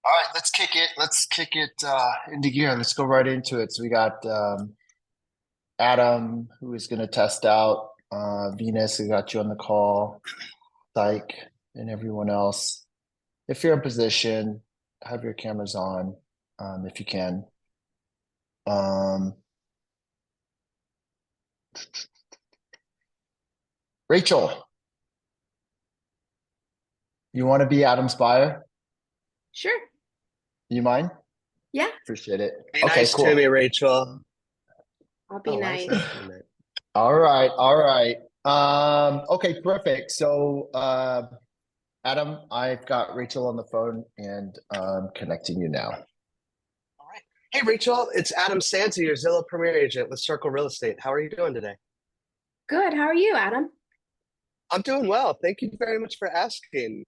All right, let's kick it. Let's kick it into gear. Let's go right into it. So we got Adam, who is going to test out Venus. We got you on the call, Psych, and everyone else. If you're in position, have your cameras on, if you can. Um, Rachel, you want to be Adam's buyer? Sure. You mind? Yeah, Appreciate it. Be Okay, nice to me, cool. Rachel. I'll be Oh, why is nice. that doing that? All right, all right. Okay, perfect. So Adam, I've got Rachel on the phone and connecting you now. All right. Hey, Rachel, it's Adam Santi, your Zillow Premier Agent with Circle Real Estate. How are you doing today? Good. How are you, Adam? I'm doing well. Thank you very much for asking.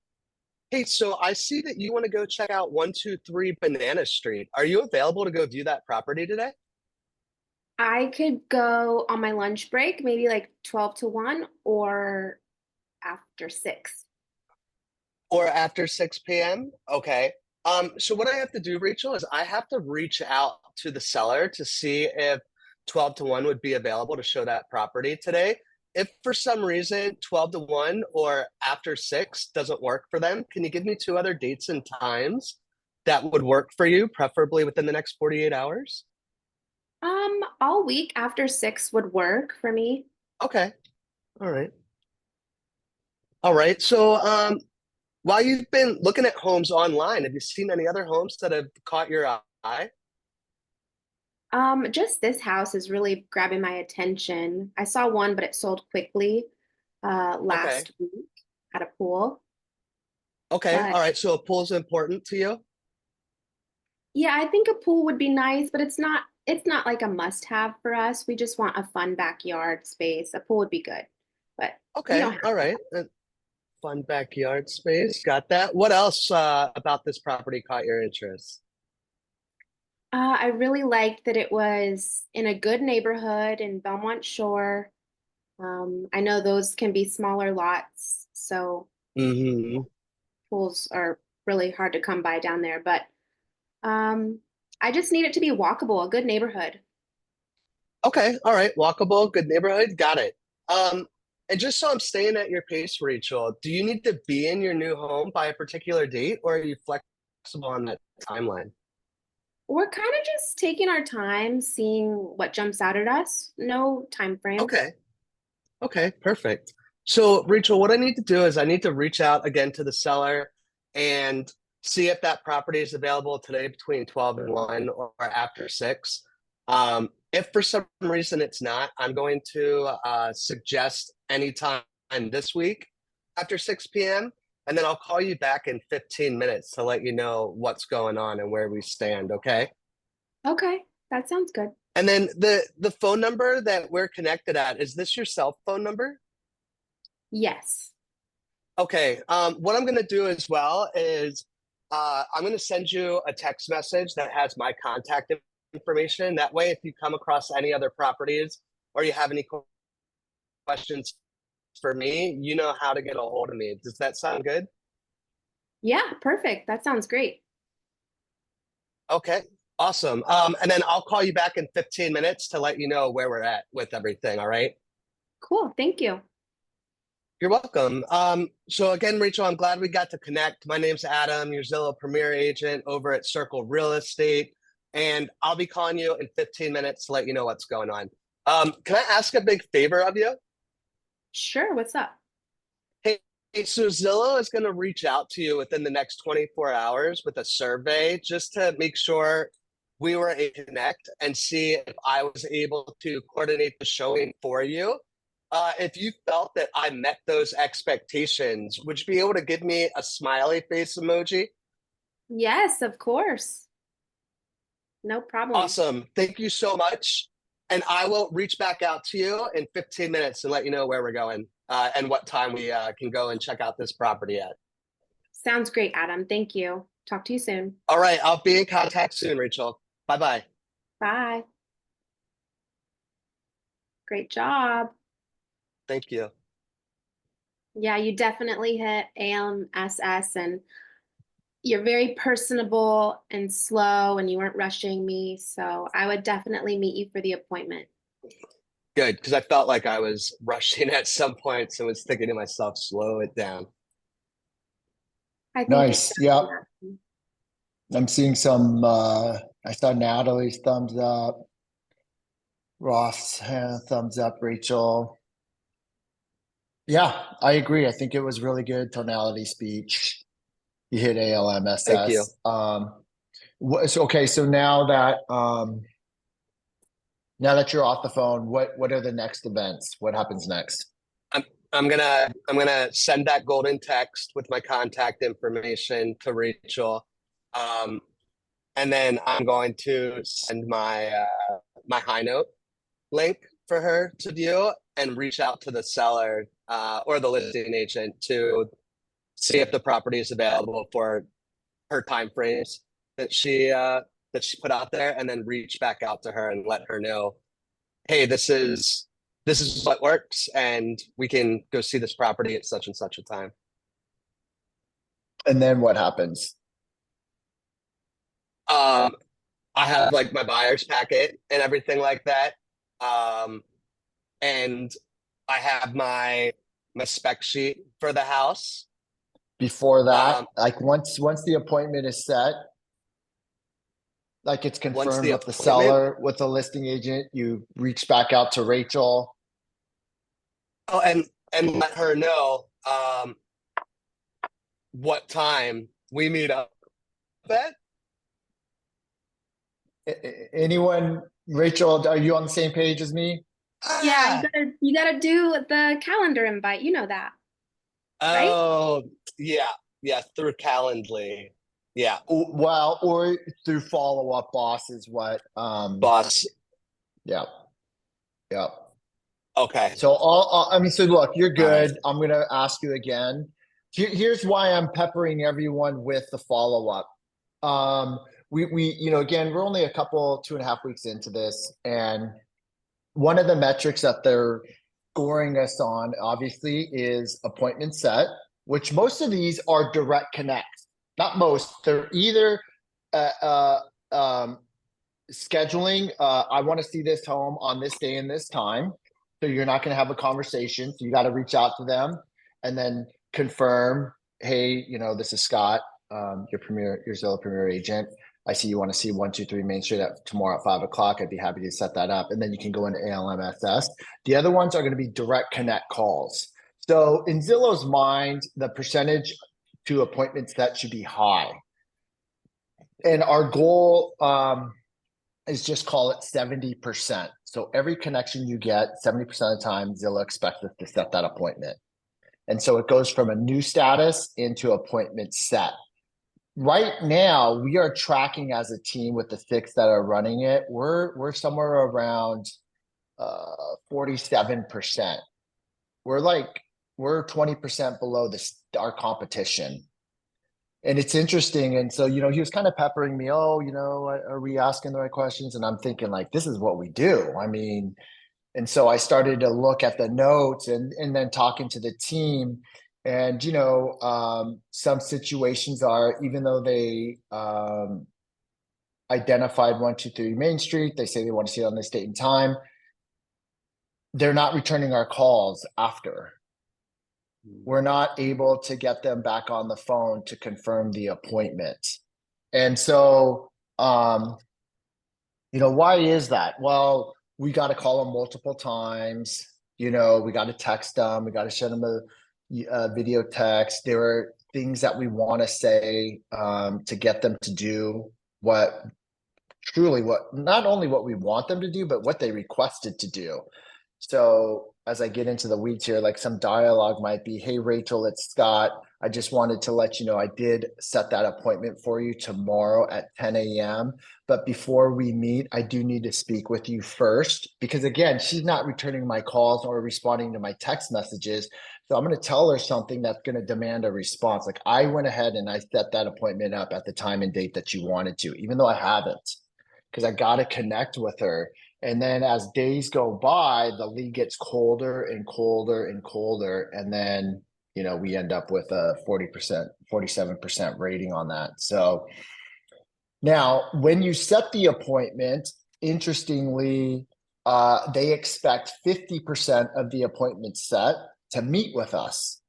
Hey, so I see that you want to go check out 123 Banana Street. Are you available to go view that property today? I could go on my lunch break, maybe like 12 to 1 or after 6. Or after 6 p.m.? Okay. So what I have to do, Rachel, is I have to reach out to the seller to see if 12 to 1 would be available to show that property today. If for some reason 12 to 1 or after 6 doesn't work for them, can you give me two other dates and times that would work for you, preferably within the next 48 hours? All week after 6 would work for me. Okay. All right. All right. So while you've been looking at homes online, have you seen any other homes that have caught your eye? Just this house is really grabbing my attention. I saw one, but it sold quickly Okay. last week at a pool. Okay. But All right. So a pool's important to you? yeah, I think a pool would be nice, but it's not like a must-have for us. We just want a fun backyard space. A pool would be good, but we don't Okay. have All to right. have. Fun backyard space. Got that. What else about this property caught your interest? I really liked that it was in a good neighborhood in Belmont Shore. I know those can be smaller lots, so Hmm. pools are really hard to come by down there, but um, I just need it to be walkable, a good neighborhood. Okay. All right. Walkable, good neighborhood. Got it. Um, and just so I'm staying at your pace, Rachel, do you need to be in your new home by a particular date, or are you flexible on that timeline? We're kind of just taking our time, seeing what jumps out at us. No time frame. Okay. Okay, perfect. So, Rachel, what I need to do is I need to reach out again to the seller and see if that property is available today between 12 and 1 or after 6. If for some reason it's not, I'm going to suggest anytime this week after 6 p.m. And then I'll call you back in 15 minutes to let you know what's going on and where we stand, okay? Okay, that sounds good. And then the phone number that we're connected at, is this your cell phone number? Yes. Okay. What I'm going to do as well is I'm going to send you a text message that has my contact information. That way, if you come across any other properties or you have any questions for me, you know how to get a hold of me. Does that sound good? Yeah, perfect. That sounds great. Okay. Awesome. And then I'll call you back in 15 minutes to let you know where we're at with everything. All right. Cool. Thank you. You're welcome. So again, Rachel, I'm glad we got to connect. My name's Adam, your Zillow Premier Agent over at Circle Real Estate, and I'll be calling you in 15 minutes to let you know what's going on. Can I ask a big favor of you? Sure. What's up? Hey, so Zillow is going to reach out to you within the next 24 hours with a survey just to make sure we were able to connect and see if I was able to coordinate the showing for you. If you felt that I met those expectations, would you be able to give me a smiley face emoji? Yes, of course. No problem. Awesome. Thank you so much. And I will reach back out to you in 15 minutes and let you know where we're going and what time we can go and check out this property at. Sounds great, Adam. Thank you. Talk to you soon. All right. I'll be in contact soon, Rachel. Bye bye. Bye. Great job. Thank you. Yeah, you definitely hit AMSS, and you're very personable and slow, and you weren't rushing me. So I would definitely meet you for the appointment. Good, because I felt like I was rushing at some points and was thinking to myself, slow it down. I think it's Nice. Yep. definitely I'm seeing some, I saw Natalie's thumbs up, Ross, thumbs up, Rachel. Yeah, I agree. I think it was really good tonality speech. You hit Thank you. ALMSS. Okay, so now that you're off the phone, what are the next events? What happens next? I'm I'm gonna send that golden text with my contact information to Rachel. Um, and then I'm going to send my high note link for her to view and reach out to the seller or the listing agent to see if the property is available for her time frames that she put out there, and then reach back out to her and let her know, hey, this is what works, and we can go see this property at such and such a time. And then what happens? Um, I have like my buyer's packet and everything like that. And I have my spec sheet for the house. Before that, Um, like once the appointment is set, like it's once confirmed the with the appointment, seller, with the listing agent, you reach back out to Rachel. oh, and let her know what time we meet up at. Anyone, Rachel, are you on the same page as me? yeah, Ah, you gotta do the calendar invite. You know that, right? oh, yeah, yeah, through Calendly. Yeah, Well, or through follow-up boss is what, boss. yeah, yeah. Okay. So I mean, so look, you're All right. good. I'm going to ask you again. Here's why I'm peppering everyone with the follow-up. Um, again, we're only a couple, 2.5 weeks into this, and one of the metrics that they're scoring us on, obviously, is appointment set, which most of these are direct connects. Not most, they're either uh, uh, um, scheduling, I want to see this home on this day and this time. So you're not going to have a conversation. So you got to reach out to them and then confirm, hey, this is Scott, your Zillow Premier agent. I see you want to see 123 Main Street tomorrow at 5 o'clock. I'd be happy to set that up. And then you can go into ALMSS. The other ones are going to be direct connect calls. So in Zillow's mind, the percentage to appointments that should be high. And our goal, is just call it 70%. So every connection you get, 70% of the time, Zillow expects us to set that appointment. And so it goes from a new status into appointment set. Right now, we are tracking as a team with the 6 that are running it. We're somewhere around 47%. We're 20% below our competition. And it's interesting. And so, he was kind of peppering me, oh, are we asking the right questions? And I'm thinking, like, this is what we do. I mean, and so I started to look at the notes and then talking to the team. And, some situations are, even though they identified 123 Main Street, they say they want to see it on this date and time, they're not returning our calls after. We're not able to get them back on the phone to confirm the appointment. And so, why is that? Well, we got to call them multiple times. We got to text them. We got to send them a video text. There are things that we want to say to get them to do not only what we want them to do, but what they requested to do. So as I get into the weeds here, like some dialogue might be, hey, Rachel, it's Scott. I just wanted to let you know I did set that appointment for you tomorrow at 10 a.m. But before we meet, I do need to speak with you first because, again, she's not returning my calls or responding to my text messages. So I'm going to tell her something that's going to demand a response. Like I went ahead and I set that appointment up at the time and date that you wanted to, even though I haven't, because I got to connect with her. And then as days go by, the lead gets colder and colder and colder. And then we end up with a 40%, 47% rating on that. So now when you set the appointment, interestingly, they expect 50% of the appointment set to meet with us.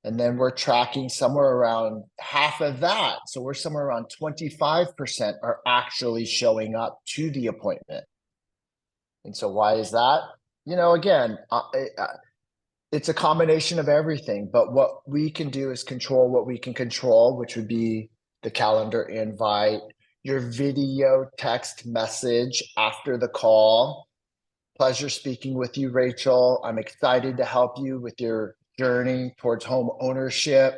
And then we're tracking somewhere around half of that. So we're somewhere around 25% are actually showing up to the appointment. And so why is that? Again, it's a combination of everything, but what we can do is control what we can control, which would be the calendar invite, your video text message after the call. Pleasure speaking with you, Rachel. I'm excited to help you with your journey towards home ownership.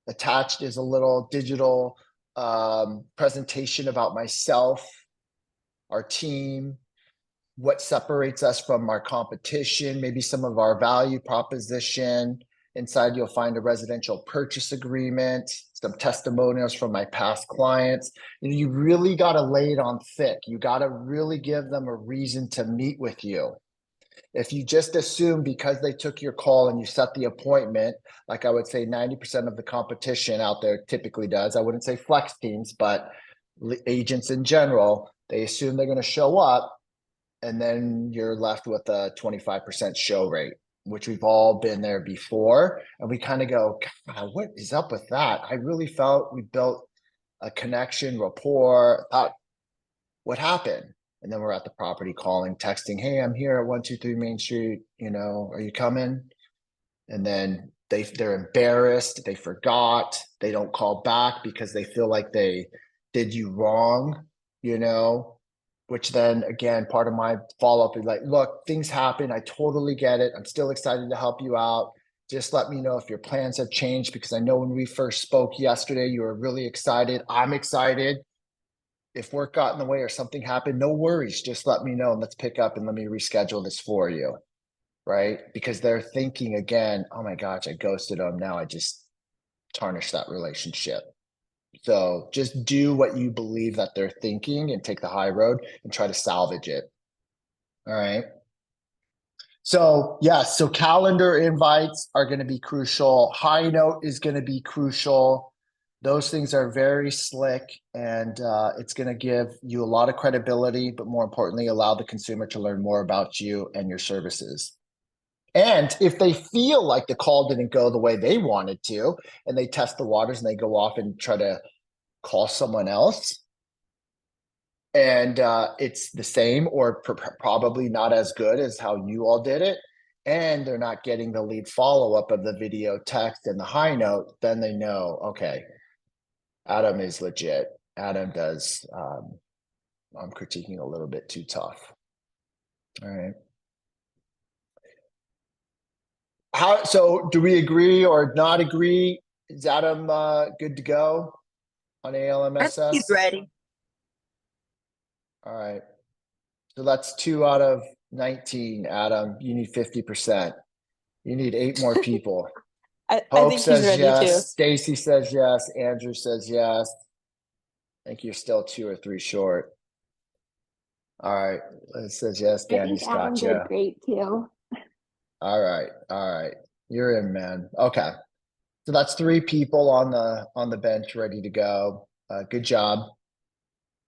Attached is a little digital presentation about myself, our team, what separates us from our competition, maybe some of our value proposition. Inside, you'll find a residential purchase agreement, some testimonials from my past clients. You really got to lay it on thick. You got to really give them a reason to meet with you. If you just assume because they took your call and you set the appointment, like I would say 90% of the competition out there typically does, I wouldn't say flex teams, but agents in general, they assume they're going to show up, and then you're left with a 25% show rate, which we've all been there before. And we kind of go, God, what is up with that? I really felt we built a connection, rapport, thought, what happened? And then we're at the property calling, texting, hey, I'm here at 123 Main Street. Are you coming? And then they're embarrassed. They forgot. They don't call back because they feel like they did you wrong, which then again, part of my follow-up is like, look, things happen. I totally get it. I'm still excited to help you out. Just let me know if your plans have changed, because I know when we first spoke yesterday, you were really excited. I'm excited. If work got in the way or something happened, no worries. Just let me know and let's pick up and let me reschedule this for you. Right? Because they're thinking again, oh my gosh, I ghosted them. Now I just tarnished that relationship. So just do what you believe that they're thinking and take the high road and try to salvage it. All right. So yes, so calendar invites are going to be crucial. High note is going to be crucial. Those things are very slick, and it's going to give you a lot of credibility, but more importantly, allow the consumer to learn more about you and your services. And if they feel like the call didn't go the way they wanted to, and they test the waters and they go off and try to call someone else, and it's the same or probably not as good as how you all did it, and they're not getting the lead follow-up of the video text and the high note, then they know, okay, Adam is legit. Adam does, I'm critiquing a little bit too tough. All right. So do we agree or not agree? Is Adam good to go on ALMSS? He's ready. All right. So that's 2 out of 19, Adam. You need 50%. You need 8 more people. I Hope think he's says ready yes. too. Stacy says yes. Andrew says yes. I think you're still 2 or 3 short. All right. It says yes. I Danny's think Adam got you. did great too. All right. All right. You're in, man. Okay. So that's 3 people on the bench ready to go. Good job.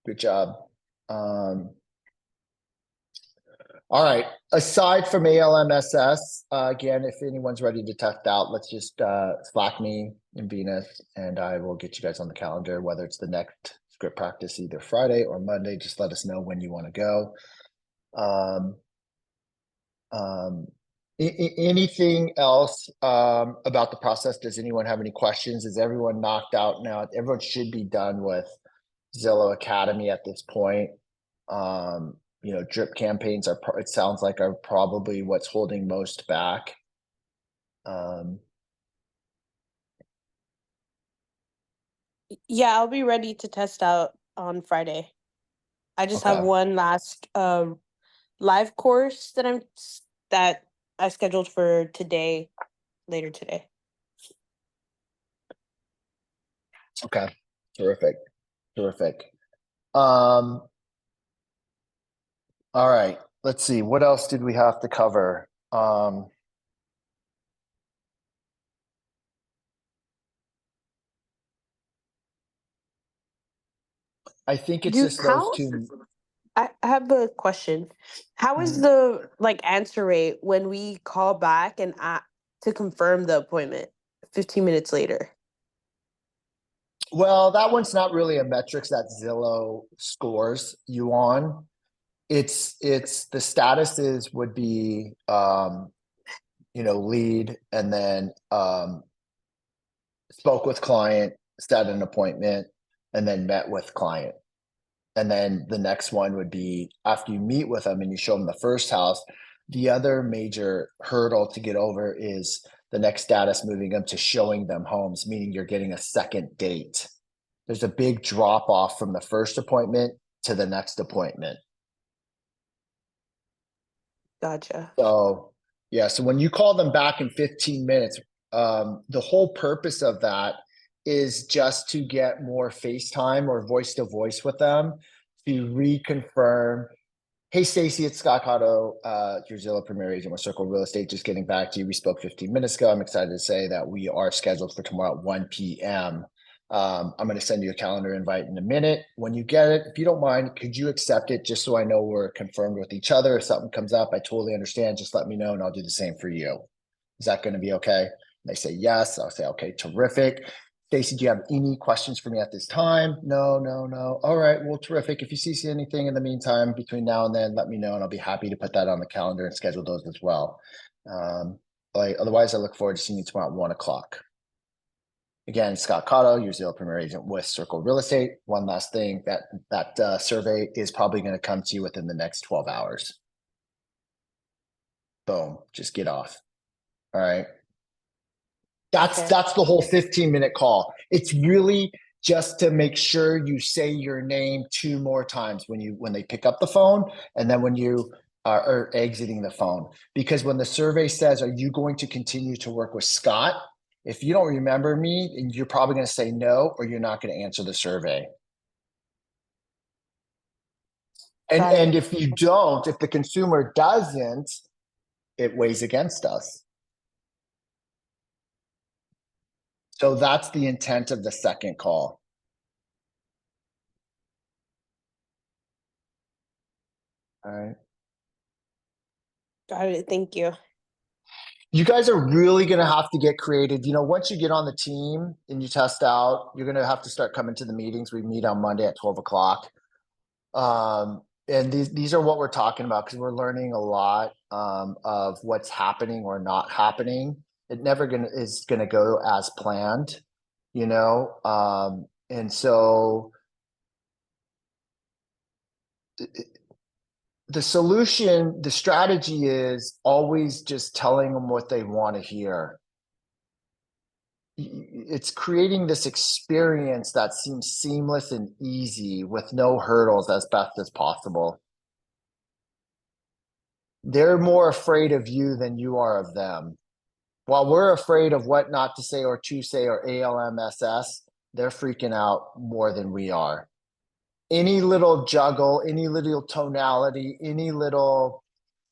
Good job. All right. Aside from ALMSS, again, if anyone's ready to test out, let's just Slack me in Venus, and I will get you guys on the calendar, whether it's the next script practice, either Friday or Monday. Just let us know when you want to go. Anything else about the process? Does anyone have any questions? Is everyone knocked out now? Everyone should be done with Zillow Academy at this point. Drip campaigns it sounds like are probably what's holding most back. Yeah, I'll be ready to test out on Friday. I just have Okay. one last live course that I scheduled for today, later today. Okay. Terrific. All right. Let's see. What else did we have to cover? I think it's Do just those how two. I have a question. How is Mhm. the like answer rate when we call back and to confirm the appointment 15 minutes later? Well, that one's not really a metrics that Zillow scores you on. It's the statuses would be lead, and then spoke with client, set an appointment, and then met with client. And then the next one would be after you meet with them and you show them the first house. The other major hurdle to get over is the next status moving them to showing them homes, meaning you're getting a second date. There's a big drop off from the first appointment to the next appointment. Gotcha. So, yeah, so when you call them back in 15 minutes, the whole purpose of that is just to get more FaceTime or voice to voice with them to reconfirm. Hey, Stacy, it's Scott Cotto, your Zillow Premier Agent with Circle Real Estate. Just getting back to you. We spoke 15 minutes ago. I'm excited to say that we are scheduled for tomorrow at 1 p.m. I'm going to send you a calendar invite in a minute. When you get it, if you don't mind, could you accept it just so I know we're confirmed with each other? If something comes up, I totally understand. Just let me know and I'll do the same for you. Is that going to be okay? They say yes. I'll say, okay, terrific. Stacy, do you have any questions for me at this time? No, no, no. All right, well, terrific. If you see anything in the meantime between now and then, let me know and I'll be happy to put that on the calendar and schedule those as well. Otherwise, I look forward to seeing you tomorrow at 1 o'clock. Again, Scott Cotto, your Zillow Premier Agent with Circle Real Estate. One last thing, that survey is probably going to come to you within the next 12 hours. Boom, just get off. All right. Okay. That's the whole 15-minute call. It's really just to make sure you say your name 2 more times when they pick up the phone and then when you are exiting the phone. Because when the survey says, are you going to continue to work with Scott? If you don't remember me, and you're probably going to say no, or you're not going to answer the survey. Got And it. if you don't, if the consumer doesn't, it weighs against us. So that's the intent of the second call. All right. Got it. Thank you. You guys are really going to have to get creative. Once you get on the team and you test out, you're going to have to start coming to the meetings. We meet on Monday at 12 o'clock. And these are what we're talking about because we're learning a lot of what's happening or not happening. It never is going to go as planned, and so the solution, the strategy is always just telling them what they want to hear. It's creating this experience that seems seamless and easy with no hurdles as best as possible. They're more afraid of you than you are of them. While we're afraid of what not to say or to say or ALMSS, they're freaking out more than we are. Any little juggle, any little tonality, any little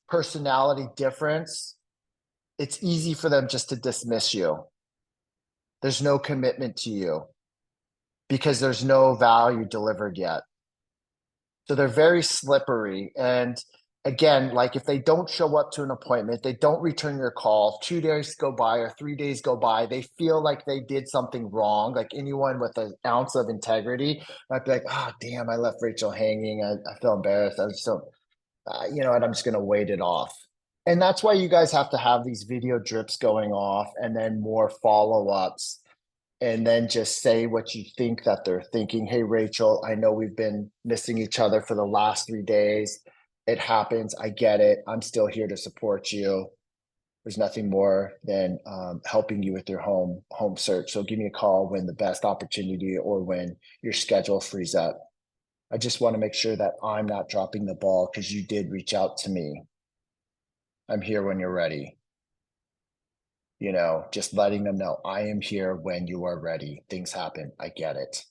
personality difference, it's easy for them just to dismiss you. There's no commitment to you because there's no value delivered yet. So they're very slippery. And again, like if they don't show up to an appointment, they don't return your call, 2 days go by or 3 days go by, they feel like they did something wrong. Like anyone with an ounce of integrity might be like, oh, damn, I left Rachel hanging. I feel embarrassed. I just don't, and I'm just going to wait it off. And that's why you guys have to have these video drips going off and then more follow-ups and then just say what you think that they're thinking. Hey, Rachel, I know we've been missing each other for the last 3 days. It happens. I get it. I'm still here to support you. There's nothing more than helping you with your home search. So give me a call when the best opportunity or when your schedule frees up. I just want to make sure that I'm not dropping the ball because you did reach out to me. I'm here when you're ready. Just letting them know I am here when you are ready. Things happen. I get it.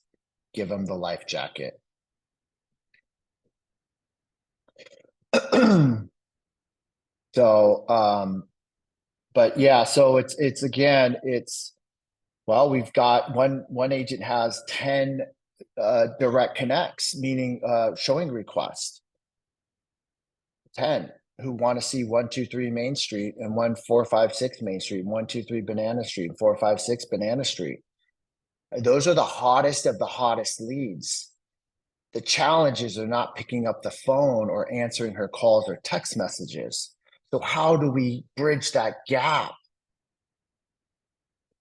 Give them the life jacket. But yeah, so it's again, well, we've got one agent has 10 direct connects, meaning showing requests. 10 who want to see 123 Main Street and 1456 Main Street, 123 Banana Street, 456 Banana Street. Those are the hottest of the hottest leads. The challenges are not picking up the phone or answering her calls or text messages. So how do we bridge that gap?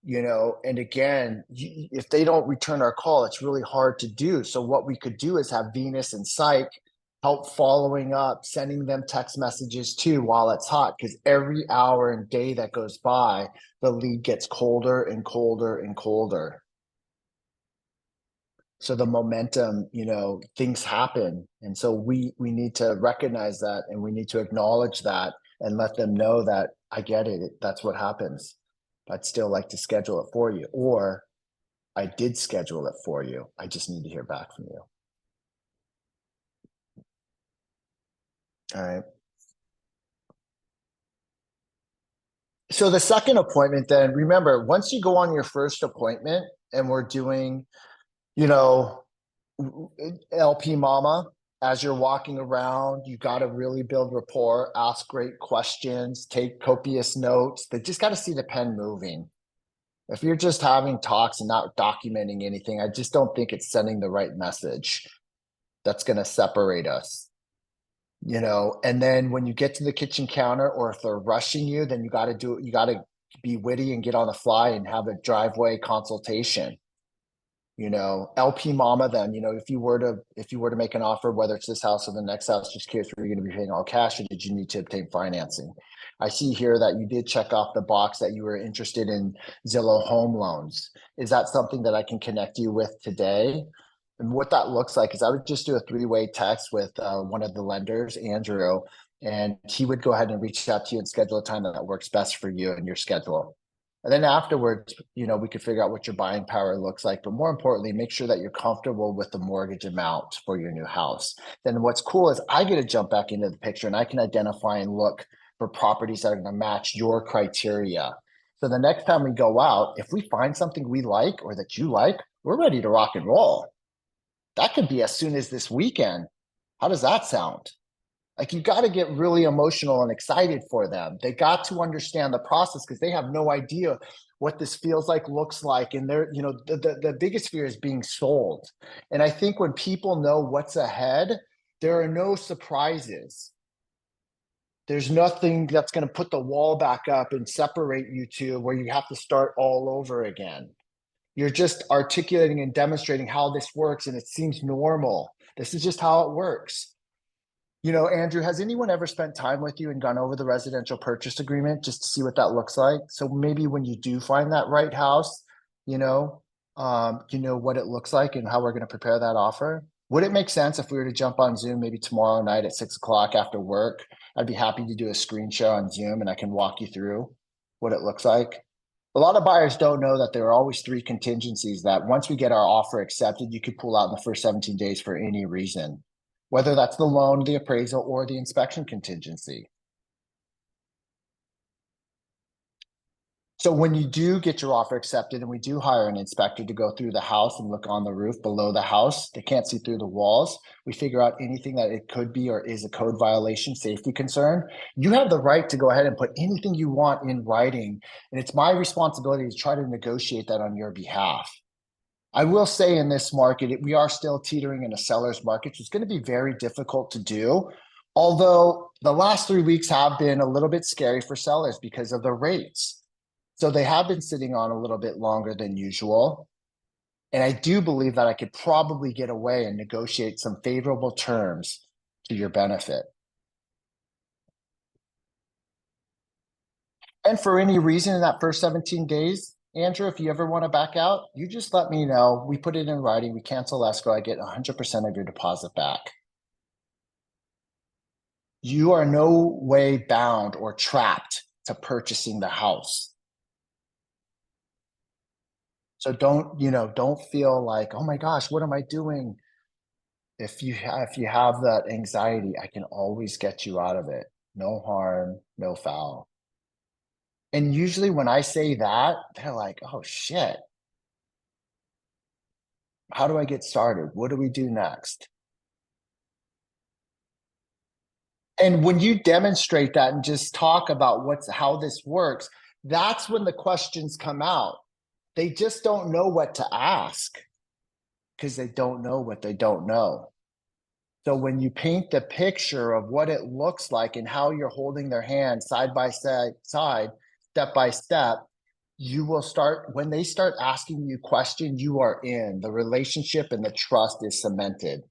You know, and again, if they don't return our call, it's really hard to do. So what we could do is have Venus and Psych help following up, sending them text messages too while it's hot, because every hour and day that goes by, the lead gets colder and colder and colder. So the momentum, you know, things happen. And so we need to recognize that, and we need to acknowledge that and let them know that I get it. That's what happens. I'd still like to schedule it for you, or I did schedule it for you. I just need to hear back from you. All right. So the second appointment, then remember, once you go on your first appointment and we're doing, you know, LP Mama, as you're walking around, you got to really build rapport, ask great questions, take copious notes. They just got to see the pen moving. If you're just having talks and not documenting anything, I just don't think it's sending the right message. That's going to separate us, you know. And then when you get to the kitchen counter, or if they're rushing you, then you got to be witty and get on the fly and have a driveway consultation. You know, LP Mama them, you know, if you were to make an offer, whether it's this house or the next house, just curious, were you going to be paying all cash, or did you need to obtain financing? I see here that you did check off the box that you were interested in Zillow home loans. Is that something that I can connect you with today? And what that looks like is I would just do a three-way text with one of the lenders, Andrew, and he would go ahead and reach out to you and schedule a time that works best for you and your schedule. And then afterwards, you know, we could figure out what your buying power looks like, but more importantly, make sure that you're comfortable with the mortgage amount for your new house. Then what's cool is I get to jump back into the picture, and I can identify and look for properties that are going to match your criteria. So the next time we go out, if we find something we like or that you like, we're ready to rock and roll. That could be as soon as this weekend. How does that sound? Like, you got to get really emotional and excited for them. They got to understand the process, because they have no idea what this feels like, looks like. And they're, you know, the biggest fear is being sold. And I think when people know what's ahead, there are no surprises. There's nothing that's going to put the wall back up and separate you two, where you have to start all over again. You're just articulating and demonstrating how this works, and it seems normal. This is just how it works. You know, Andrew, has anyone ever spent time with you and gone over the residential purchase agreement just to see what that looks like? So maybe when you do find that right house, you know what it looks like and how we're going to prepare that offer. Would it make sense if we were to jump on Zoom maybe tomorrow night at 6 o'clock after work? I'd be happy to do a screen share on Zoom, and I can walk you through what it looks like. A lot of buyers don't know that there are always three contingencies that once we get our offer accepted, you could pull out in the first 17 days for any reason, whether that's the loan, the appraisal, or the inspection contingency. So when you do get your offer accepted and we do hire an inspector to go through the house and look on the roof below the house, they can't see through the walls. We figure out anything that it could be or is a code violation, safety concern. You have the right to go ahead and put anything you want in writing. And it's my responsibility to try to negotiate that on your behalf. I will say in this market, we are still teetering in a seller's market. So it's going to be very difficult to do. Although the last 3 weeks have been a little bit scary for sellers because of the rates. So they have been sitting on a little bit longer than usual. And I do believe that I could probably get away and negotiate some favorable terms to your benefit. And for any reason in that first 17 days, Andrew, if you ever want to back out, you just let me know. We put it in writing. We cancel escrow. I get 100% of your deposit back. You are no way bound or trapped to purchasing the house. So don't feel like, oh my gosh, what am I doing? If you have that anxiety, I can always get you out of it. No harm, no foul. And usually when I say that, they're like, oh shit. How do I get started? What do we do next? And when you demonstrate that and just talk about how this works, that's when the questions come out. They just don't know what to ask because they don't know what they don't know. So when you paint the picture of what it looks like and how you're holding their hand side by side, step by step, you will start, when they start asking you questions, you are in. The relationship and the trust is cemented.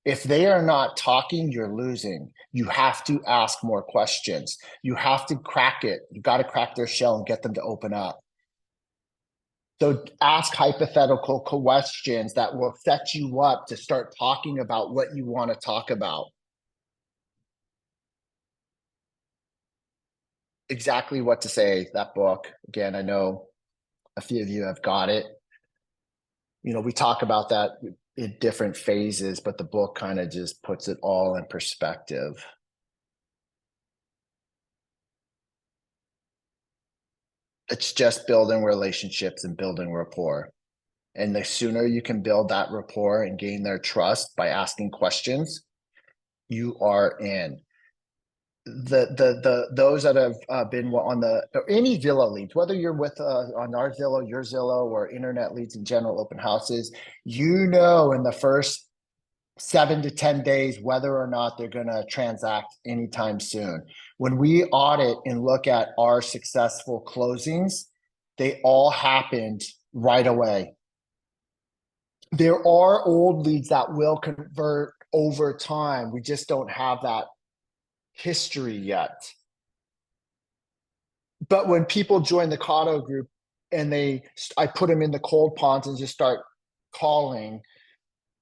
If they are not talking, you're losing. You have to ask more questions. You have to crack it. You got to crack their shell and get them to open up. So ask hypothetical questions that will set you up to start talking about what you want to talk about. Exactly what to say, that book. Again, I know a few of you have got it. You know, we talk about that in different phases, but the book kind of just puts it all in perspective. It's just building relationships and building rapport. And the sooner you can build that rapport and gain their trust by asking questions, you are in. Those that have been on the or any Zillow leads, whether you're with on our Zillow, your Zillow, or internet leads in general, open houses, you know, in the first 7 to 10 days whether or not they're going to transact anytime soon. When we audit and look at our successful closings, they all happened right away. There are old leads that will convert over time. We just don't have that history yet. But when people join the Cotto group and I put them in the cold ponds and just start calling,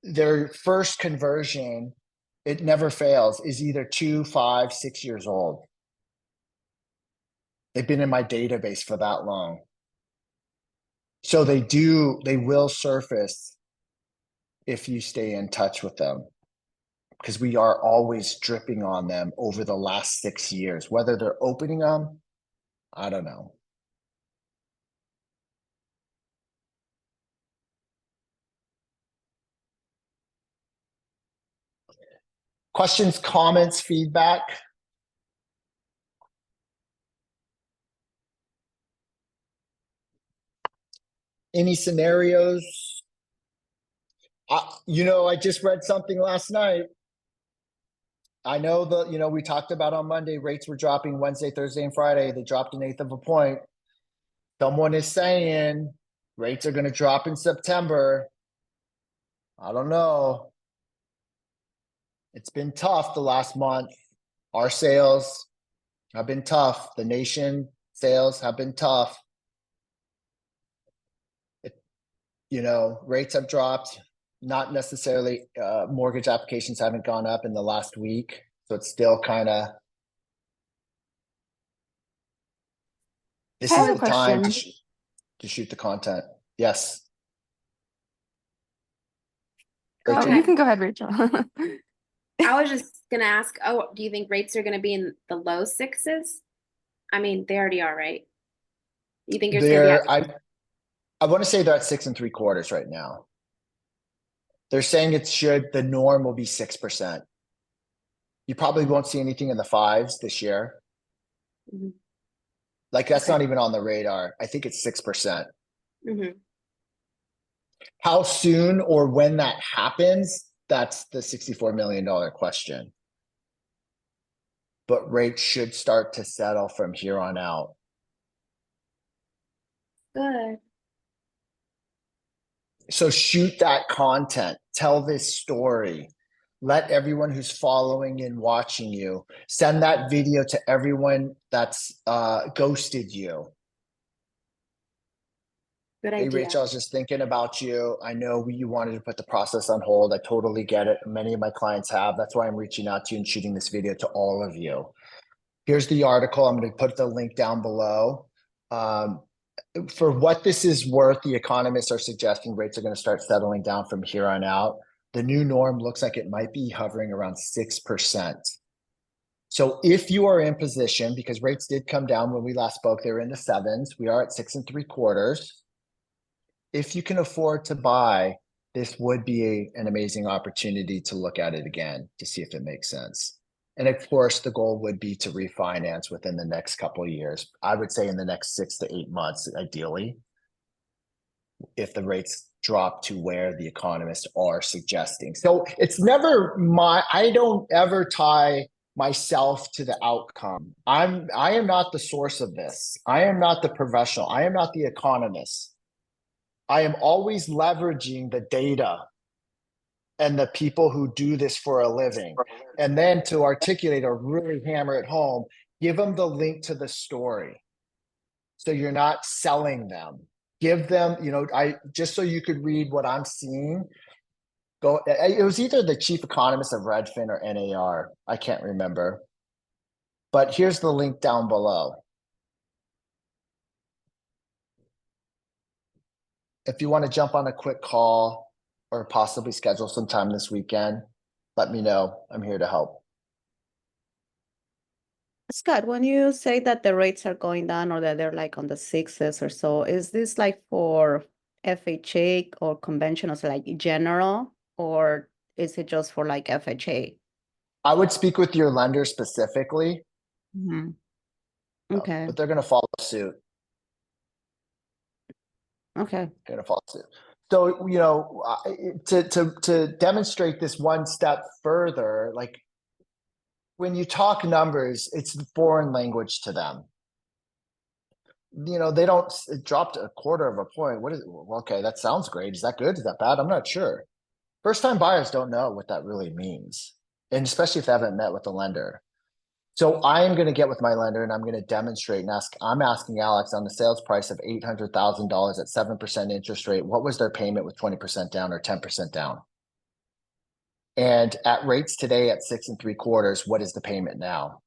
their first conversion, it never fails, is either 2, 5, 6 years old. They've been in my database for that long. So they will surface if you stay in touch with them, because we are always dripping on them over the last 6 years. Whether they're opening them, I don't know. Questions, comments, feedback? Any scenarios? I just read something last night. I know we talked about on Monday, rates were dropping Wednesday, Thursday, and Friday. They dropped 1/8 of a point. Someone is saying rates are going to drop in September. I don't know. It's been tough the last month. Our sales have been tough. The nation sales have been tough. Rates have dropped. Not necessarily mortgage applications haven't gone up in the last week. So it's still kind of, this I is have the a time question. to shoot the content. Yes. Oh, Rachel? you can go ahead, Rachel. I was just gonna ask, do you think rates are gonna be in the low sixes? I mean, they already are, right? You think it's gonna be at I want to say they're at 6 3/4 right now. They're saying the norm will be 6%. You probably won't see anything in the 5s this year. Mhm. Like that's Okay. not even on the radar. I think it's 6%. Mhm. How soon or when that happens, that's the $64 million question. But rates should start to settle from here on out. Good. So shoot that content, tell this story. Let everyone who's following and watching you, send that video to everyone that's ghosted you. Good Hey, idea. Rachel, I was just thinking about you. I know you wanted to put the process on hold. I totally get it. Many of my clients have. That's why I'm reaching out to you and shooting this video to all of you. Here's the article. I'm going to put the link down below. For what this is worth, the economists are suggesting rates are going to start settling down from here on out. The new norm looks like it might be hovering around 6%. So if you are in position, because rates did come down when we last spoke, they were in the 7s. We are at 6 3/4. if you can afford to buy, this would be an amazing opportunity to look at it again to see if it makes sense. And of course, the goal would be to refinance within the next couple of years. I would say in the next 6 to 8 months, ideally, if the rates drop to where the economists are suggesting. So it's never I don't ever tie myself to the outcome. I am not the source of this. I am not the professional. I am not the economist. I am always leveraging the data and the people who do this for a living. And then to articulate or really hammer it home, give them the link to the story. So you're not selling them. Give them, I just so you could read what I'm seeing. It was either the chief economist of Redfin or NAR. I can't remember. But here's the link down below. If you want to jump on a quick call or possibly schedule some time this weekend, let me know. I'm here to help. Scott, when you say that the rates are going down or that they're like on the sixes or so, is this like for FHA or conventional, so like general, or is it just for like FHA? I would speak with your lender specifically, Okay. but they're going to follow suit. Okay. Going to follow suit. So, to demonstrate this one step further, like when you talk numbers, it's foreign language to them. They don't, it dropped a quarter of a point. What is it? Well, okay, that sounds great. Is that good? Is that bad? I'm not sure. First time buyers don't know what that really means. And especially if they haven't met with the lender. So I am going to get with my lender and I'm going to demonstrate and I'm asking Alex on the sales price of $800,000 at 7% interest rate. What was their payment with 20% down or 10% down? And at rates today at 6 3/4, what is the payment now?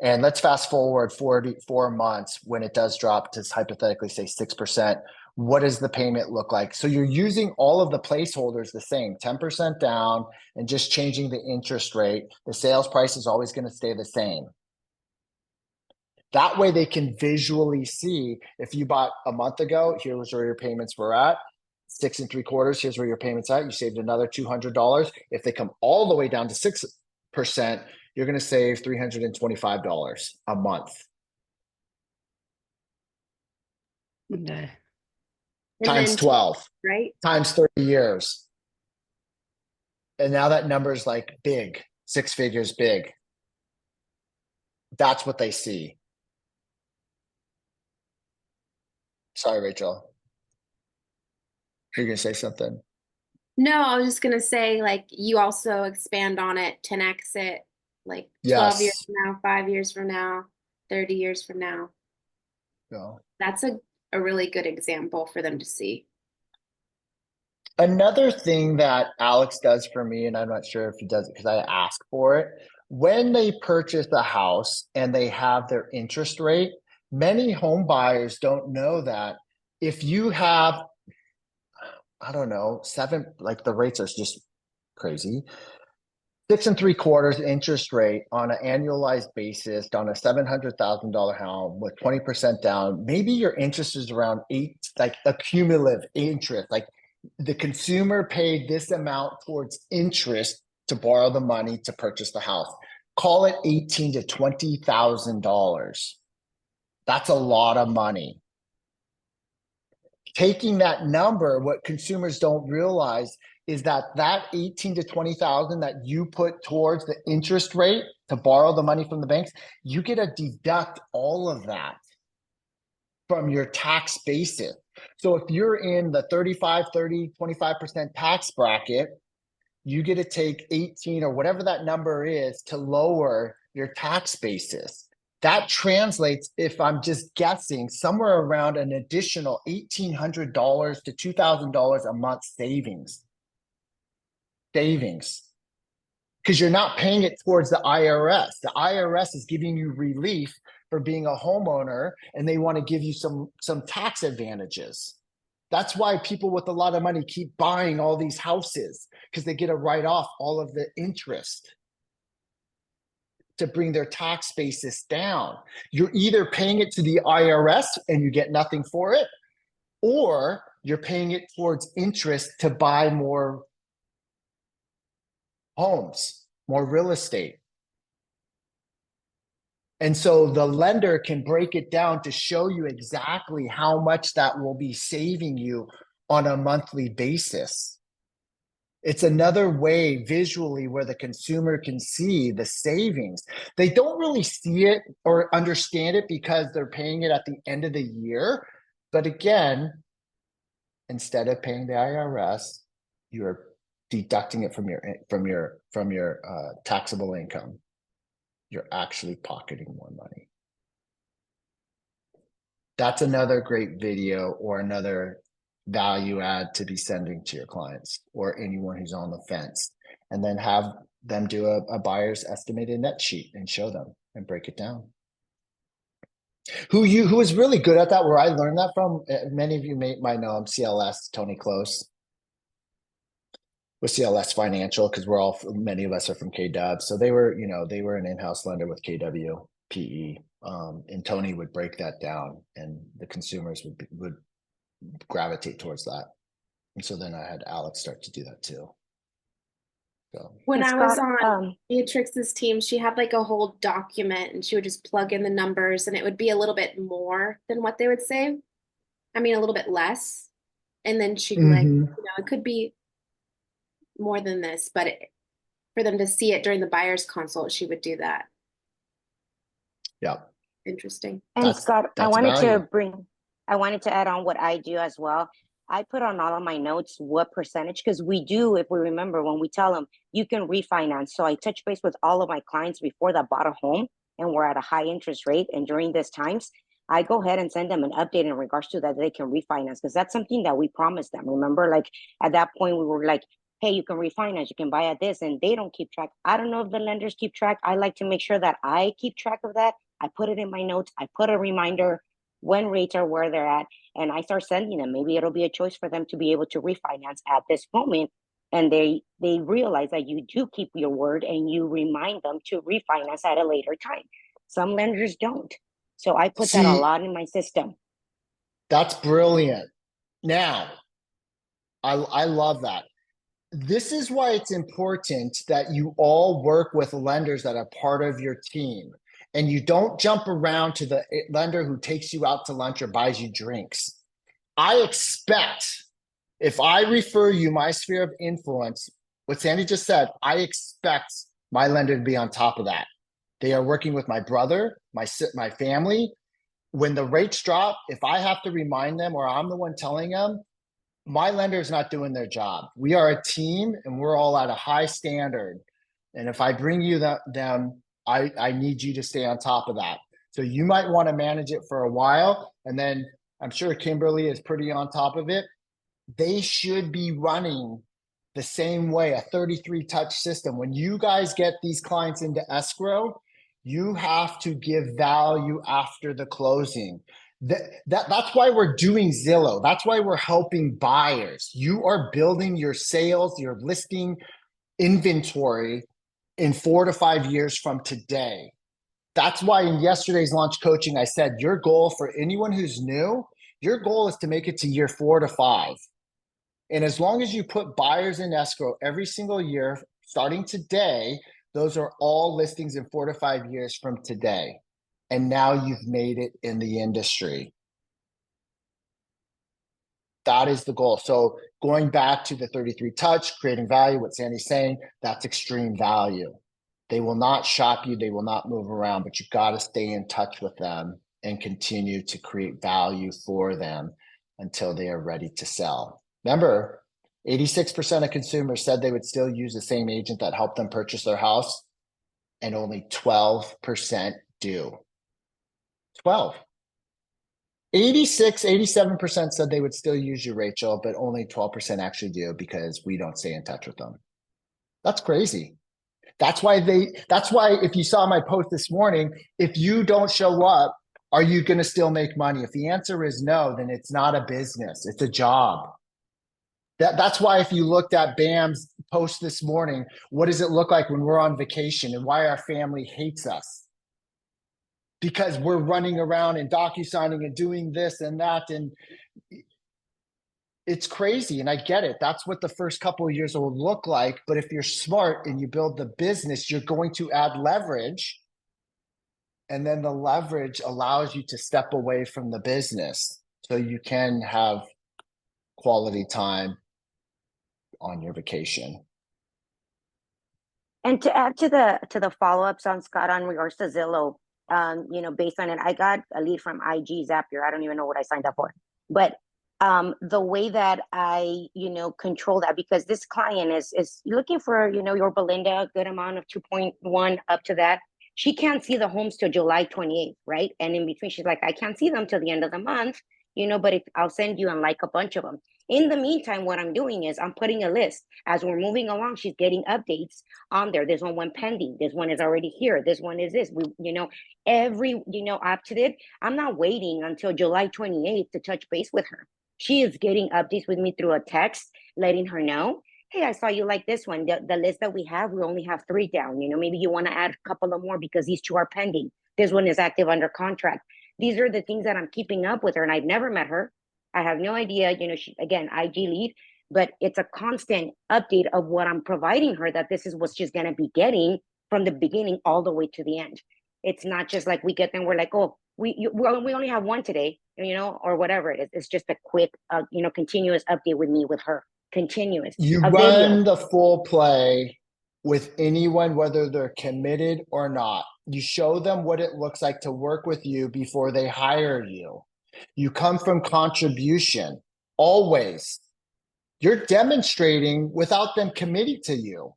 And let's fast forward 44 months when it does drop to hypothetically say 6%. What does the payment look like? So you're using all of the placeholders the same, 10% down and just changing the interest rate. The sales price is always going to stay the same. That way they can visually see if you bought a month ago, here was where your payments were at. 6 3/4, here's where your payments at. You saved another $200. If they come all the way down to 6%, you're going to save $325 a month. Okay. Times 12, right? times 30 years. And now that number is like big, 6 figures big. That's what they see. Sorry, Rachel. You're going to say something? No, I was just gonna say, like, you also expand on it, 10x it, like 12 years Yes. from now, 5 years from now, 30 years from now. No. That's a really good example for them to see. Another thing that Alex does for me, and I'm not sure if he does it because I ask for it, when they purchase a house and they have their interest rate, many home buyers don't know that if you have, I don't know, like the rates are just crazy. 6 3/4 interest rate on an annualized basis on a $700,000 home with 20% down. Maybe your interest is around 8, like a cumulative interest. Like the consumer paid this amount towards interest to borrow the money to purchase the house. Call it $18,000 to $20,000. That's a lot of money. Taking that number, what consumers don't realize is that 18 to 20,000 that you put towards the interest rate to borrow the money from the banks, you get to deduct all of that from your tax basis. So if you're in the 35, 30, 25% tax bracket, you get to take 18 or whatever that number is to lower your tax basis. That translates, if I'm just guessing, somewhere around an additional $1,800 to $2,000 a month savings. Because you're not paying it towards the IRS. The IRS is giving you relief for being a homeowner, and they want to give you some tax advantages. That's why people with a lot of money keep buying all these houses, because they get to write off all of the interest to bring their tax basis down. You're either paying it to the IRS and you get nothing for it, or you're paying it towards interest to buy more homes, more real estate. And so the lender can break it down to show you exactly how much that will be saving you on a monthly basis. It's another way visually where the consumer can see the savings. They don't really see it or understand it because they're paying it at the end of the year. But again, instead of paying the IRS, you're deducting it from your taxable income. You're actually pocketing more money. That's another great video or another value add to be sending to your clients or anyone who's on the fence, and then have them do a buyer's estimated net sheet and show them and break it down. Who is really good at that, where I learned that from, many of you might know him, CLS, Tony Close with CLS Financial, because many of us are from KW. So they were an in-house lender with KW PE. And Tony would break that down and the consumers would gravitate towards that. And so then I had Alex start to do that too. So When Hey, I was Scott, on Beatrix's team, she had like a whole document and she would just plug in the numbers and it would be a little bit more than what they would say. I mean, a little bit less. And then she'd be like, it could be more than this, but for them to see it during the buyer's consult, she would do that. yeah. Interesting. And Scott, I wanted to add on what I do as well. I put on all of my notes what percentage, because we do, if we remember, when we tell them you can refinance. So I touch base with all of my clients before that bought a home and we're at a high interest rate. And during these times, I go ahead and send them an update in regards to that they can refinance, because that's something that we promised them. Remember, like at that point, we were like, hey, you can refinance, you can buy at this, and they don't keep track. I don't know if the lenders keep track. I like to make sure that I keep track of that. I put it in my notes. I put a reminder when rates are where they're at, and I start sending them. Maybe it'll be a choice for them to be able to refinance at this moment. And they realize that you do keep your word and you remind them to refinance at a later time. Some lenders don't. So I put that a lot in my system. That's brilliant. Now, I love that. This is why it's important that you all work with lenders that are part of your team. And you don't jump around to the lender who takes you out to lunch or buys you drinks. I expect, if I refer you my sphere of influence, what Sandy just said, I expect my lender to be on top of that. They are working with my brother, my family. When the rates drop, if I have to remind them or I'm the one telling them, my lender is not doing their job. We are a team and we're all at a high standard. And if I bring you them, I need you to stay on top of that. So you might want to manage it for a while. And then I'm sure Kimberly is pretty on top of it. They should be running the same way, a 33 touch system. When you guys get these clients into escrow, you have to give value after the closing. That's why we're doing Zillow. That's why we're helping buyers. You are building your sales, your listing inventory in 4 to 5 years from today. That's why in yesterday's launch coaching, I said, your goal for anyone who's new, your goal is to make it to year 4 to 5. And as long as you put buyers in escrow every single year, starting today, those are all listings in 4 to 5 years from today. And now you've made it in the industry. That is the goal. So going back to the 33 touch, creating value, what Sandy's saying, that's extreme value. They will not shop you. They will not move around, but you got to stay in touch with them and continue to create value for them until they are ready to sell. Remember, 86% of consumers said they would still use the same agent that helped them purchase their house, and only 12% do. 12. 87% said they would still use you, Rachel, but only 12% actually do because we don't stay in touch with them. That's crazy. That's why if you saw my post this morning, if you don't show up, are you going to still make money? If the answer is no, then it's not a business. It's a job. That's why if you looked at Bam's post this morning, what does it look like when we're on vacation and why our family hates us? Because we're running around and docu-signing and doing this and that. And It's crazy, and I get it. That's what the first couple of years will look like. But if you're smart and you build the business, you're going to add leverage. And then the leverage allows you to step away from the business so you can have quality time on your vacation. And to add to the follow-ups on Scott on regards to Zillow, you know, based on it, I got a lead from IG Zapier. I don't even know what I signed up for, but the way that I, you know, control that, because this client is looking for, you know, your Belinda, a good amount of 2.1 up to that. She can't see the homes till July 28th, right? And in between, she's like, I can't see them till the end of the month, you know, but if I'll send you and like a bunch of them. In the meantime, what I'm doing is I'm putting a list as we're moving along. She's getting updates on there. This one went pending. This one is already here. This one is this. We, you know, every, you know, up to it. I'm not waiting until July 28th to touch base with her. She is getting updates with me through a text, letting her know, hey, I saw you like this one. The list that we have, we only have 3 down. You know, maybe you want to add a couple of more because these 2 are pending. This one is active under contract. These are the things that I'm keeping up with her, and I've never met her. I have no idea, you know, she, again, IG lead, but it's a constant update of what I'm providing her, that this is what she's going to be getting from the beginning all the way to the end. It's not just like we get them, we're like, oh, we only have 1 today, you know, or whatever it is. It's just a quick, you know, continuous update with me, with her, continuous. You A run video. the full play with anyone, whether they're committed or not. You show them what it looks like to work with you before they hire you. You come from contribution, always. You're demonstrating without them committing to you.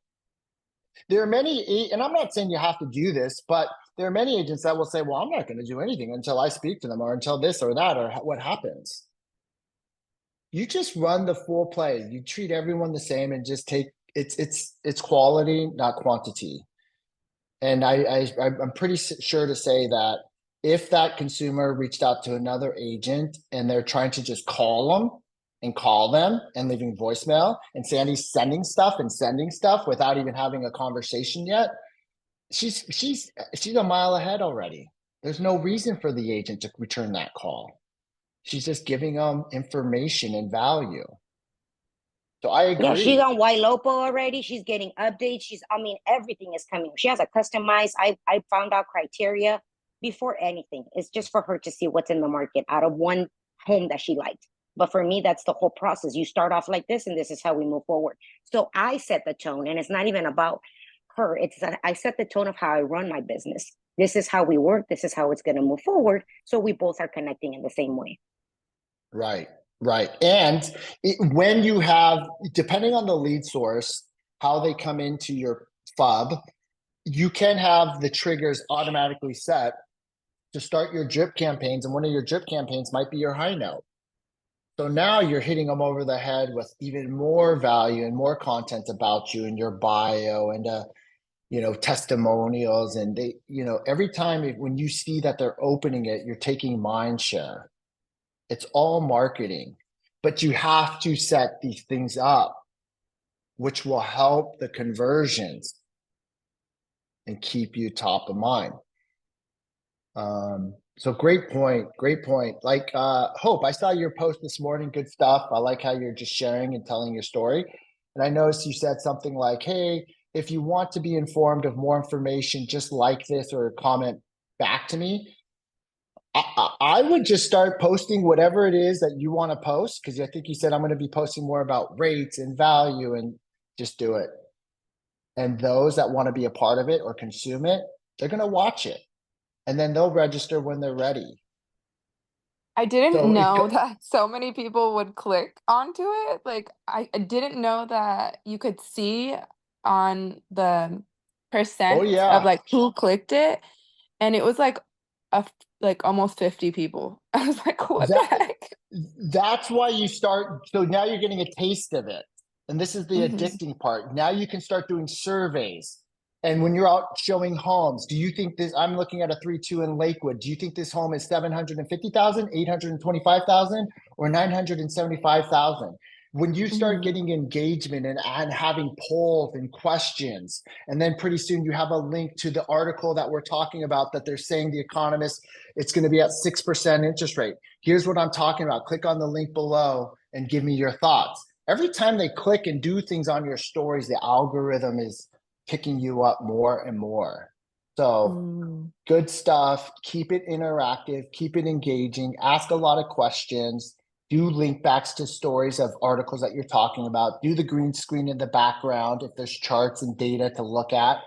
There are many, and I'm not saying you have to do this, but there are many agents that will say, well, I'm not going to do anything until I speak to them, or until this or that, or what happens. You just run the full play. You treat everyone the same and just take it's quality, not quantity. And I'm pretty sure to say that if that consumer reached out to another agent and they're trying to just call them and leaving voicemail, and Sandy's sending stuff without even having a conversation yet, she's a mile ahead already. There's no reason for the agent to return that call. She's just giving them information and value. So I agree. Yeah, she's on Lopo already. She's getting updates. I mean, everything is coming. She has a customized, I found out criteria before anything. It's just for her to see what's in the market out of one home that she liked. But for me, that's the whole process. You start off like this, and this is how we move forward. So I set the tone, and it's not even about her. It's that I set the tone of how I run my business. This is how we work. This is how it's going to move forward. So we both are connecting in the same way. Right. Right. And when you have, depending on the lead source, how they come into your FUB, you can have the triggers automatically set to start your drip campaigns. And one of your drip campaigns might be your high note. So now you're hitting them over the head with even more value and more content about you in your bio and, you know, testimonials. And they, you know, every time when you see that they're opening it, you're taking mind share. It's all marketing, but you have to set these things up, which will help the conversions and keep you top of mind. So great point. Great point. Like, Hope, I saw your post this morning. Good stuff. I like how you're just sharing and telling your story. And I noticed you said something like, hey, if you want to be informed of more information, just like this or comment back to me. I would just start posting whatever it is that you want to post, because I think you said I'm going to be posting more about rates and value, and just do it. And those that want to be a part of it or consume it, they're going to watch it, and then they'll register when they're ready. I didn't know that so many people would click onto it. Like I didn't know that you could see on the percent of like who clicked it, and it was like almost 50 people. I was like, what the heck? That's why you start. So now you're getting a taste of it. And this is the addicting part. Now you can start doing surveys. And when you're out showing homes, do you think this, I'm looking at a 3-2 in Lakewood. Do you think this home is 750,000, 825,000, or 975,000? When you start getting engagement and having polls and questions, and then pretty soon you have a link to the article that we're talking about, that they're saying the economist, it's going to be at 6% interest rate. Here's what I'm talking about. Click on the link below and give me your thoughts. Every time they click and do things on your stories, the algorithm is picking you up more and more. So good stuff. Keep it interactive, keep it engaging, ask a lot of questions, do link backs to stories of articles that you're talking about, do the green screen in the background if there's charts and data to look at.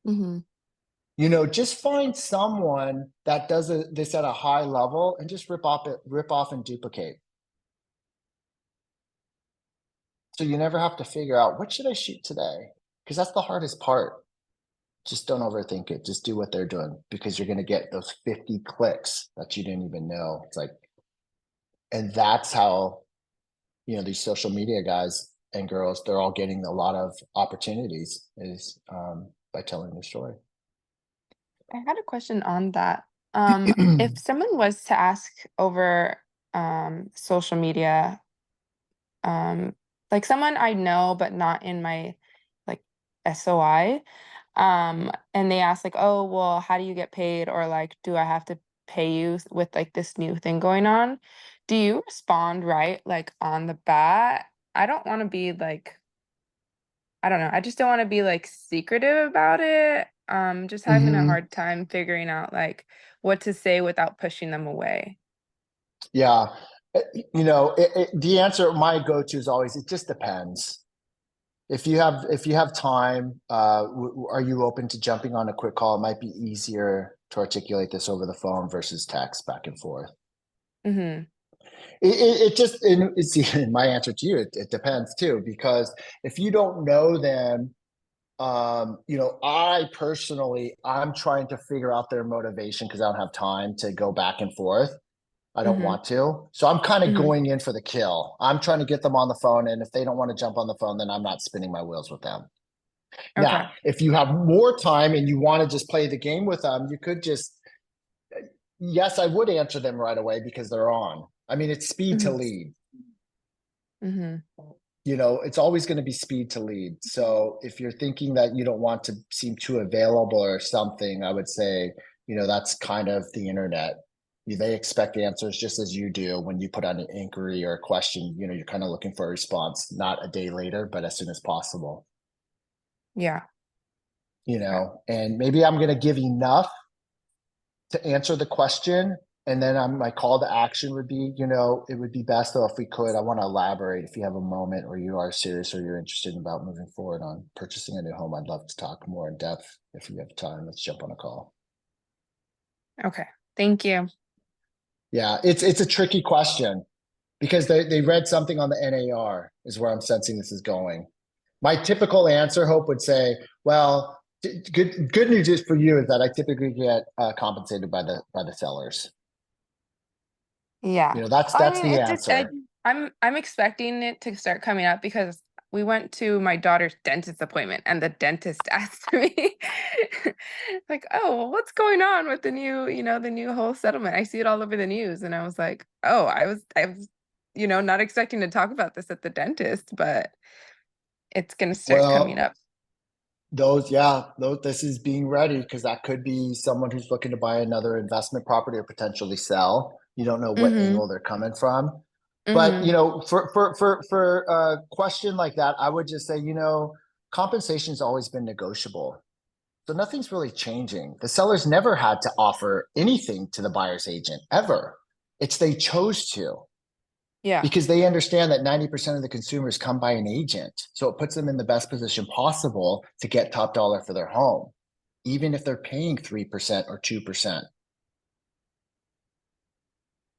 You know, just find someone that does this at a high level and just rip off and duplicate. So you never have to figure out, what should I shoot today? Because that's the hardest part. Just don't overthink it. Just do what they're doing, because you're going to get those 50 clicks that you didn't even know. It's like, and that's how, you know, these social media guys and girls, they're all getting a lot of opportunities is by telling their story. I had a question on that. If someone was to ask over social media, like someone I know but not in my like SOI, and they ask like, oh, well, how do you get paid? Or like, do I have to pay you with like this new thing going on? Do you respond right like on the bat? I don't want to be like, I don't know. I just don't want to be like secretive about it. Just having a hard time figuring out like what to say without pushing them away. Yeah. You know, the answer, my go-to is always, it just depends. If you have time, are you open to jumping on a quick call? It might be easier to articulate this over the phone versus text back and forth. It just, it's my answer to you. It depends too, because if you don't know them, you know, I personally, I'm trying to figure out their motivation because I don't have time to go back and forth. I don't want to. So I'm kind of going in for the kill. I'm trying to get them on the phone. And if they don't want to jump on the phone, then I'm not spinning my wheels with them. Okay. Now, if you have more time and you want to just play the game with them, you could just, yes, I would answer them right away because they're on. I mean, it's speed to lead. You know, it's always going to be speed to lead. So if you're thinking that you don't want to seem too available or something, I would say, you know, that's kind of the internet. They expect answers just as you do when you put out an inquiry or a question. You know, you're kind of looking for a response, not a day later, but as soon as possible. Yeah. You know, and maybe I'm going to give enough to answer the question. And then my call to action would be, you know, it would be best though if we could, I want to elaborate. If you have a moment or you are serious or you're interested about moving forward on purchasing a new home, I'd love to talk more in depth. If you have time, let's jump on a call. Okay. Thank you. Yeah, it's a tricky question because they read something on the NAR is where I'm sensing this is going. My typical answer, Hope, would say, well, good news is for you is that I typically get compensated by the sellers. Yeah. You know, that's the answer. I'm expecting it to start coming up because we went to my daughter's dentist appointment and the dentist asked me like, oh, well, what's going on with the new, you know, the new whole settlement? I see it all over the news. And I was like, oh, I was, you know, not expecting to talk about this at the dentist, but it's going to start coming up. This is being ready because that could be someone who's looking to buy another investment property or potentially sell. You don't know what angle they're coming from. But, you know, for a question like that, I would just say, you know, compensation has always been negotiable. So nothing's really changing. The sellers never had to offer anything to the buyer's agent ever. It's they chose to. Yeah. Because they understand that 90% of the consumers come by an agent. So it puts them in the best position possible to get top dollar for their home, even if they're paying 3% or 2%.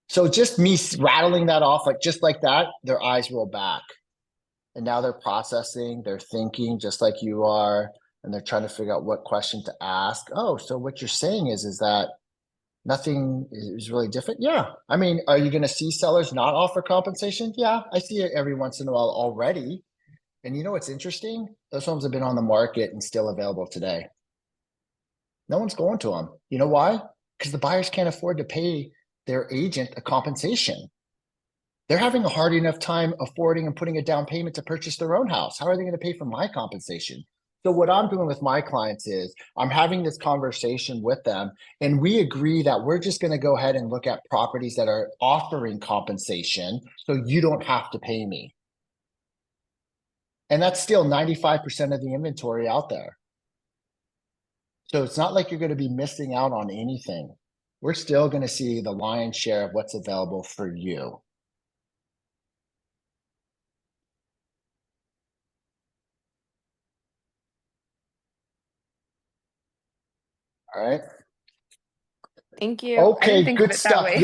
So just me rattling that off, like just like that, their eyes roll back. And now they're processing, they're thinking just like you are, and they're trying to figure out what question to ask. Oh, so what you're saying is that nothing is really different? Yeah. I mean, are you going to see sellers not offer compensation? Yeah, I see it every once in a while already. And you know what's interesting? Those homes have been on the market and still available today. No one's going to them. You know why? Because the buyers can't afford to pay their agent a compensation. They're having a hard enough time affording and putting a down payment to purchase their own house. How are they going to pay for my compensation? So what I'm doing with my clients is I'm having this conversation with them, and we agree that we're just going to go ahead and look at properties that are offering compensation so you don't have to pay me. And that's still 95% of the inventory out there. So it's not like you're going to be missing out on anything. We're still going to see the lion's share of what's available for you. All right. Thank you. I Okay, didn't think of good it that stuff. way.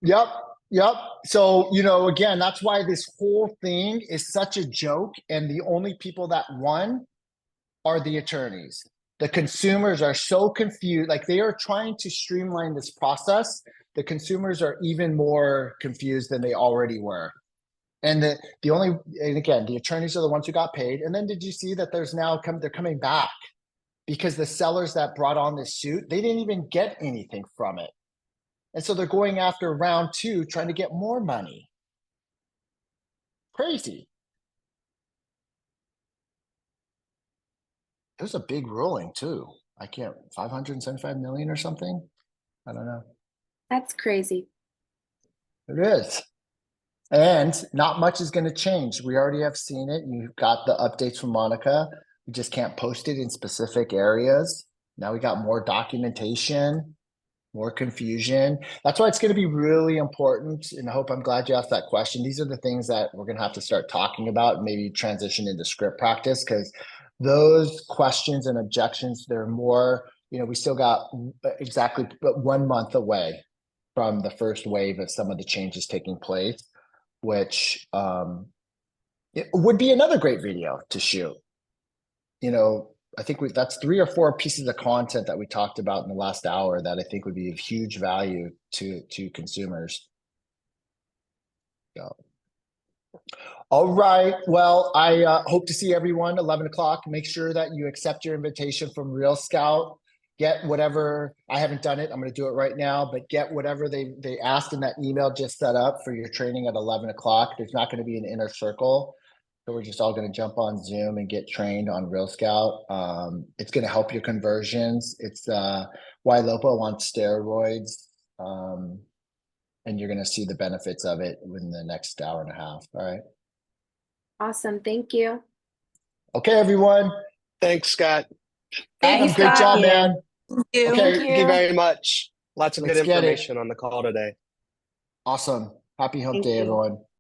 Yep. Yep. So, again, that's why this whole thing is such a joke. And the only people that won are the attorneys. The consumers are so confused. Like, they are trying to streamline this process. The consumers are even more confused than they already were. And and again, the attorneys are the ones who got paid. And then did you see that they're coming back because the sellers that brought on this suit, they didn't even get anything from it. And so they're going after round 2, trying to get more money. Crazy. It was a big ruling too. 575 million or something. I don't know. That's crazy. It is. And not much is going to change. We already have seen it. You've got the updates from Monica. We just can't post it in specific areas. Now we got more documentation, more confusion. That's why it's going to be really important. And I'm glad you asked that question. These are the things that we're going to have to start talking about, maybe transition into script practice, because those questions and objections, they're more, we still got exactly but 1 month away from the first wave of some of the changes taking place, which it would be another great video to shoot. I think that's 3 or 4 pieces of content that we talked about in the last hour that I think would be of huge value to consumers. So, all right. Well, I hope to see everyone 11 o'clock. Make sure that you accept your invitation from Real Scout. Get whatever, I haven't done it. I'm going to do it right now, but get whatever they asked in that email just set up for your training at 11 o'clock. There's not going to be an inner circle. So we're just all going to jump on Zoom and get trained on Real Scout. It's going to help your conversions. It's why Lopo wants steroids. And you're going to see the benefits of it within the next hour and a half. All right. Awesome. Thank you. Okay, everyone. Thanks, Scott. Adam, great job, man. Thank you. Okay, Thank you very much. Lots of Let's good get it. information on the call today. Awesome. Happy hump Thank day, you. everyone.